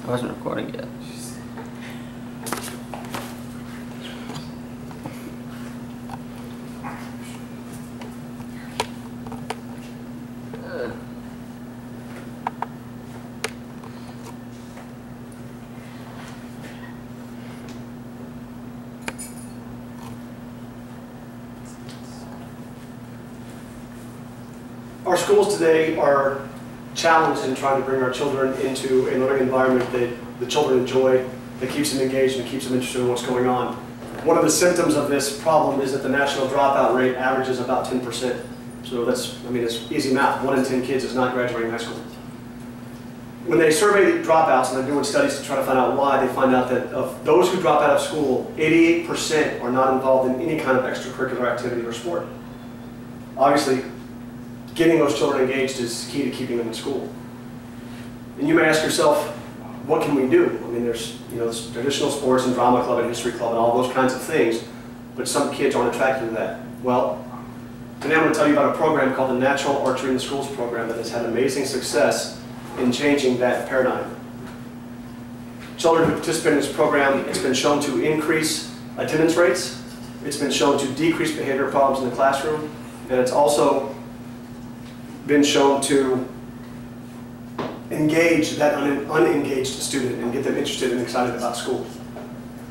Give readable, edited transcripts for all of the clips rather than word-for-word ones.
I wasn't recording yet. Our schools today are challenged in trying to bring our children into a learning environment that the children enjoy, that keeps them engaged and keeps them interested in what's going on. One of the symptoms of this problem is that the national dropout rate averages about 10%. So that's, it's easy math. 1 in 10 kids is not graduating high school. When they survey dropouts, and they're doing studies to try to find out why, they find out that of those who drop out of school, 88% are not involved in any kind of extracurricular activity or sport. Obviously, getting those children engaged is key to keeping them in school. And you may ask yourself, what can we do? There's traditional sports and drama club and history club and all those kinds of things, but some kids aren't attracted to that. Well, today I'm going to tell you about a program called the Natural Archery in the Schools program that has had amazing success in changing that paradigm. Children who participate in this program, it's been shown to increase attendance rates, it's been shown to decrease behavioral problems in the classroom, and it's also been shown to engage that unengaged student and get them interested and excited about school.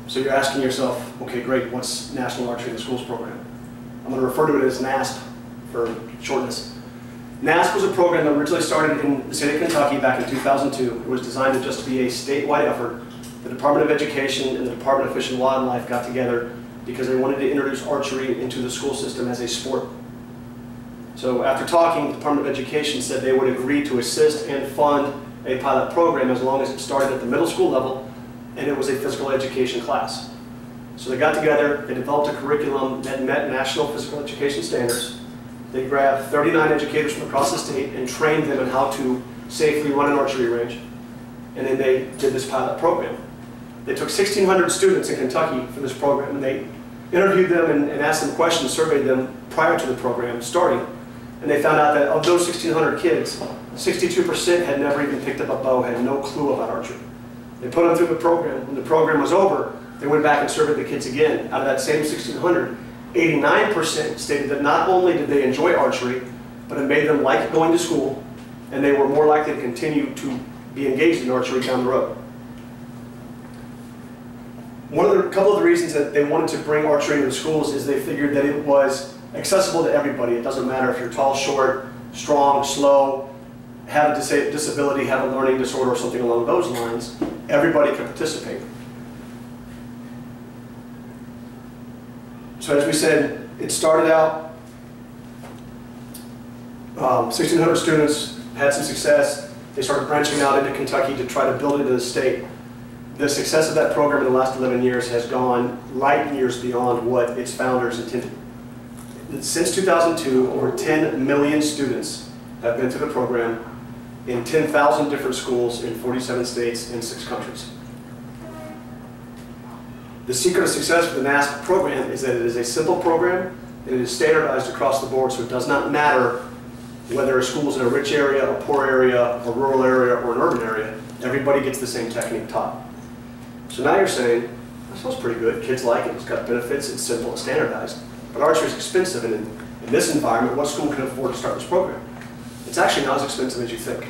So you're asking yourself, okay, great, what's National Archery in the Schools program? I'm going to refer to it as NASP for shortness. NASP was a program that originally started in the state of Kentucky back in 2002. It was designed to just be a statewide effort. The Department of Education and the Department of Fish and Wildlife got together because they wanted to introduce archery into the school system as a sport. So after talking, the Department of Education said they would agree to assist and fund a pilot program as long as it started at the middle school level and it was a physical education class. So they got together, they developed a curriculum that met national physical education standards. They grabbed 39 educators from across the state and trained them in how to safely run an archery range. And then they did this pilot program. They took 1,600 students in Kentucky for this program and they interviewed them and asked them questions, surveyed them prior to the program starting. And they found out that of those 1,600 kids, 62% had never even picked up a bow, had no clue about archery. They put them through the program. When the program was over, they went back and surveyed the kids again. Out of that same 1,600, 89% stated that not only did they enjoy archery, but it made them like going to school, and they were more likely to continue to be engaged in archery down the road. A couple of the reasons that they wanted to bring archery into the schools is they figured that it was accessible to everybody. It doesn't matter if you're tall, short, strong, slow, have a disability, have a learning disorder, or something along those lines. Everybody can participate. So as we said, it started out, 1,600 students had some success. They started branching out into Kentucky to try to build it into the state. The success of that program in the last 11 years has gone light years beyond what its founders intended. Since 2002, over 10 million students have been through the program in 10,000 different schools in 47 states and 6 countries. The secret of success for the NASP program is that it is a simple program and it is standardized across the board, so it does not matter whether a school is in a rich area, a poor area, a rural area, or an urban area. Everybody gets the same technique taught. So now you're saying, that sounds pretty good, kids like it, it's got benefits, it's simple, it's standardized. But archery is expensive, and in this environment, what school can afford to start this program? It's actually not as expensive as you think.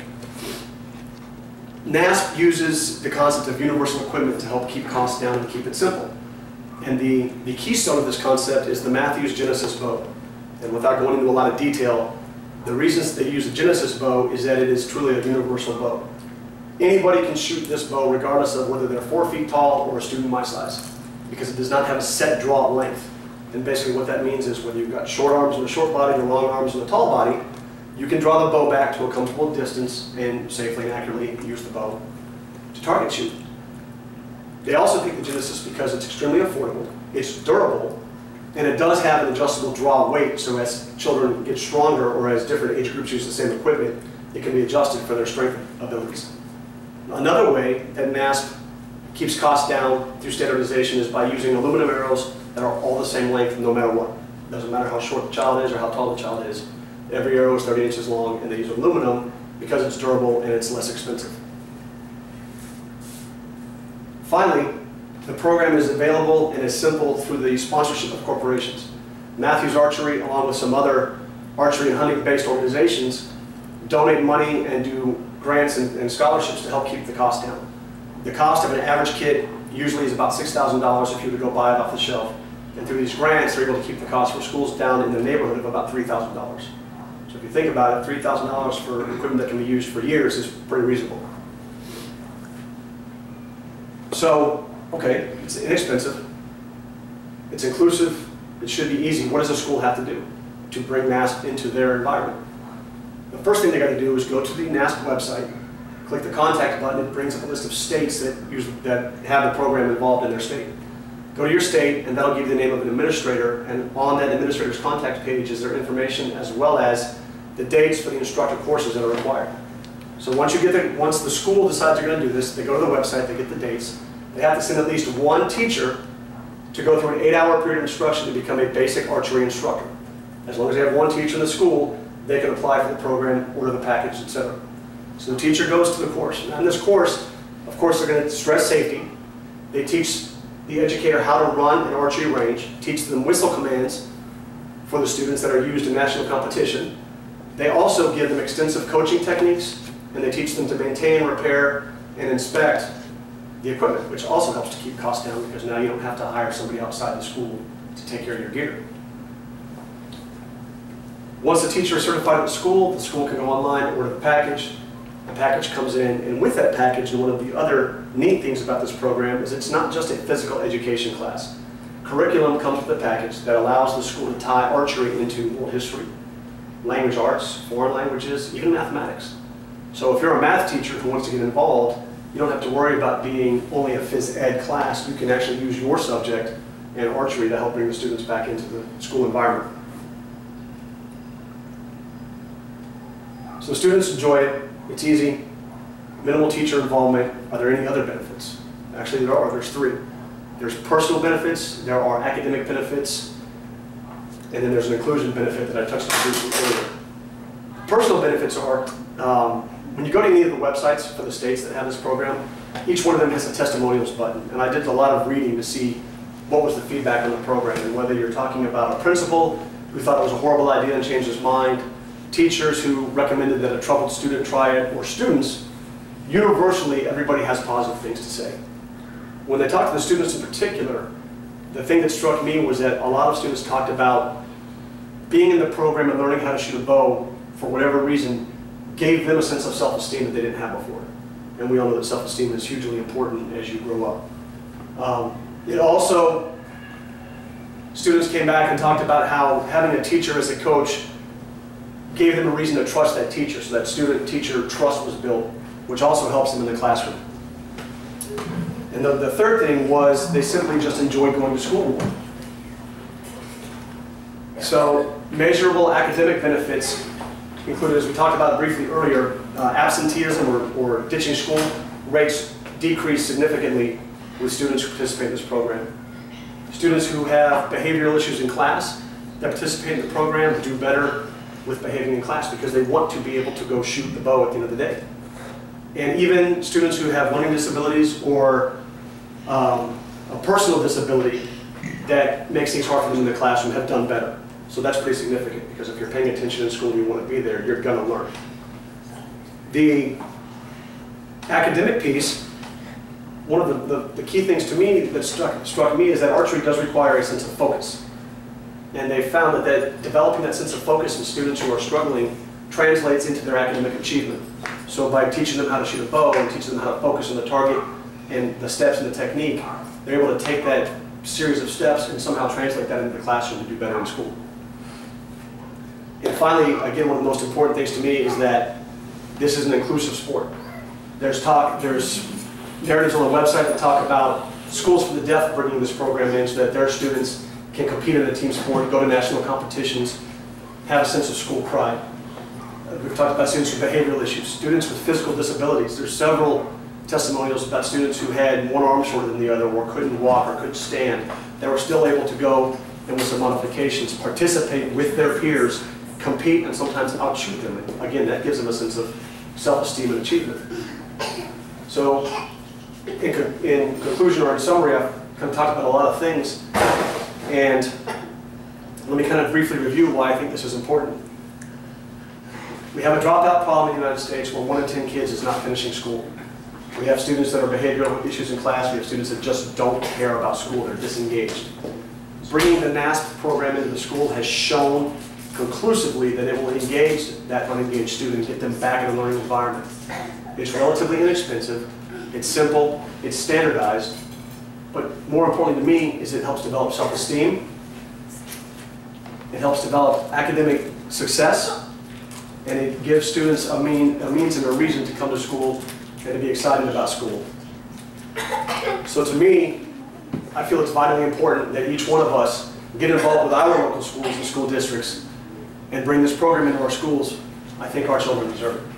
NASP uses the concept of universal equipment to help keep costs down and keep it simple. And the keystone of this concept is the Matthews Genesis bow. And without going into a lot of detail, the reasons they use the Genesis bow is that it is truly a universal bow. Anybody can shoot this bow regardless of whether they're 4 feet tall or a student my size, because it does not have a set draw length. And basically what that means is whether you've got short arms and a short body or long arms and a tall body, you can draw the bow back to a comfortable distance and safely and accurately use the bow to target shoot. They also pick the Genesis because it's extremely affordable, it's durable, and it does have an adjustable draw weight, so as children get stronger or as different age groups use the same equipment, it can be adjusted for their strength abilities. Another way that NASP keeps costs down through standardization is by using aluminum arrows that are all the same length no matter what. It doesn't matter how short the child is or how tall the child is. Every arrow is 30 inches long, and they use aluminum because it's durable and it's less expensive. Finally, the program is available and is simple through the sponsorship of corporations. Matthews Archery, along with some other archery and hunting-based organizations, donate money and do grants and scholarships to help keep the cost down. The cost of an average kit usually is about $6,000 if you were to go buy it off the shelf. And through these grants, they're able to keep the cost for schools down in the neighborhood of about $3,000. So if you think about it, $3,000 for equipment that can be used for years is pretty reasonable. So, okay, it's inexpensive, it's inclusive, it should be easy. What does a school have to do to bring NASP into their environment? The first thing they got to do is go to the NASP website, click the contact button. It brings up a list of states that have the program involved in their state. Go to your state, and that'll give you the name of an administrator, and on that administrator's contact page is their information as well as the dates for the instructor courses that are required. So once the school decides they're going to do this, they go to the website, they get the dates. They have to send at least one teacher to go through an 8-hour period of instruction to become a basic archery instructor. As long as they have one teacher in the school, they can apply for the program, order the package, etc. So the teacher goes to the course. And on this course, of course, they're going to stress safety. They teach the educator how to run an archery range, teach them whistle commands for the students that are used in national competition. They also give them extensive coaching techniques, and they teach them to maintain, repair, and inspect the equipment, which also helps to keep costs down because now you don't have to hire somebody outside the school to take care of your gear. Once the teacher is certified at the school can go online and order the package. The package comes in, and with that package, and one of the other neat things about this program is it's not just a physical education class. Curriculum comes with a package that allows the school to tie archery into world history, language arts, foreign languages, even mathematics. So if you're a math teacher who wants to get involved, you don't have to worry about being only a phys ed class. You can actually use your subject and archery to help bring the students back into the school environment. So students enjoy it. It's easy. Minimal teacher involvement. Are there any other benefits? Actually, there are. There's 3. There's personal benefits, there are academic benefits, and then there's an inclusion benefit that I touched on briefly earlier. Personal benefits are, when you go to any of the websites for the states that have this program, each one of them has a testimonials button. And I did a lot of reading to see what was the feedback on the program, and whether you're talking about a principal who thought it was a horrible idea and changed his mind, teachers who recommended that a troubled student try it, or students, universally everybody has positive things to say. When they talked to the students in particular, the thing that struck me was that a lot of students talked about being in the program and learning how to shoot a bow, for whatever reason, gave them a sense of self-esteem that they didn't have before. And we all know that self-esteem is hugely important as you grow up. It also, students came back and talked about how having a teacher as a coach gave them a reason to trust that teacher, so that student-teacher trust was built, which also helps them in the classroom. And the third thing was they simply just enjoyed going to school more. So measurable academic benefits included, as we talked about briefly earlier, absenteeism or ditching school rates decrease significantly with students who participate in this program. Students who have behavioral issues in class that participate in the program do better with behaving in class because they want to be able to go shoot the bow at the end of the day. And even students who have learning disabilities or a personal disability that makes things hard for them in the classroom have done better. So that's pretty significant, because if you're paying attention in school and you want to be there, you're going to learn. The academic piece, one of the key things to me that struck me is that archery does require a sense of focus. And they found that developing that sense of focus in students who are struggling translates into their academic achievement. So by teaching them how to shoot a bow and teaching them how to focus on the target and the steps and the technique, they're able to take that series of steps and somehow translate that into the classroom to do better in school. And finally, again, one of the most important things to me is that this is an inclusive sport. There's narratives on the website that talk about Schools for the Deaf bringing this program in so that their students can compete in a team sport, go to national competitions, have a sense of school pride. We've talked about students with behavioral issues, students with physical disabilities. There's several testimonials about students who had one arm shorter than the other, or couldn't walk, or couldn't stand, that were still able to go, and with some modifications, participate with their peers, compete, and sometimes outshoot them. And again, that gives them a sense of self-esteem and achievement. So in conclusion or in summary, I've kind of talked about a lot of things, and let me kind of briefly review why I think this is important. We have a dropout problem in the United States where 1 in 10 kids is not finishing school. We have students that are behavioral issues in class. We have students that just don't care about school. They're disengaged. Bringing the NASP program into the school has shown conclusively that it will engage that unengaged student, get them back in a learning environment. It's relatively inexpensive, it's simple, it's standardized, but more importantly to me is it helps develop self-esteem, it helps develop academic success, and it gives students a means and a reason to come to school and to be excited about school. So to me, I feel it's vitally important that each one of us get involved with our local schools and school districts and bring this program into our schools. I think our children deserve it.